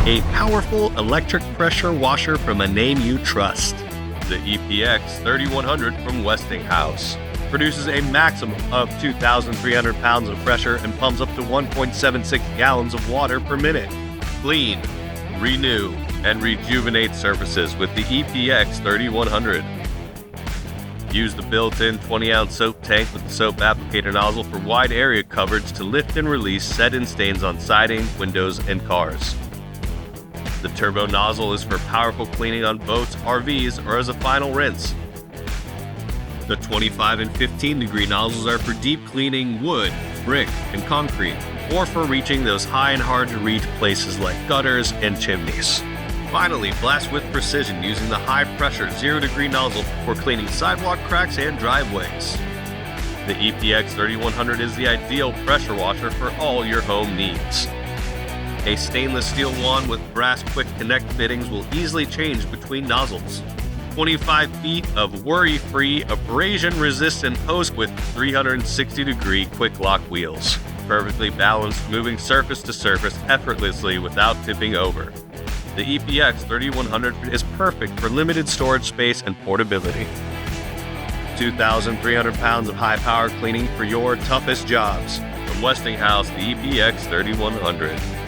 a powerful electric pressure washer from a name you trust. The ePX 3100 from Westinghouse produces a maximum of 2,300 pounds of pressure and pumps up to 1.76 gallons of water per minute. Clean, renew, and rejuvenate surfaces with the ePX 3100. Use the built-in 20-ounce soap tank with the soap applicator nozzle for wide area coverage to lift and release set-in stains on siding, windows, and cars. The turbo nozzle is for powerful cleaning on boats, RVs, or as a final rinse. The 25 and 15 degree nozzles are for deep cleaning wood, brick, and concrete, or for reaching those high and hard to reach places like gutters and chimneys. Finally, blast with precision using the high-pressure 0-degree nozzle for cleaning sidewalk cracks and driveways. The ePX 3100 is the ideal pressure washer for all your home needs. A stainless steel wand with brass quick connect fittings will easily change between nozzles. 25 feet of worry-free, abrasion-resistant hose with 360-degree quick lock wheels. Perfectly balanced, moving surface to surface effortlessly without tipping over. The ePX 3100 is perfect for limited storage space and portability. 2,300 pounds of high-power cleaning for your toughest jobs. From Westinghouse, the ePX 3100.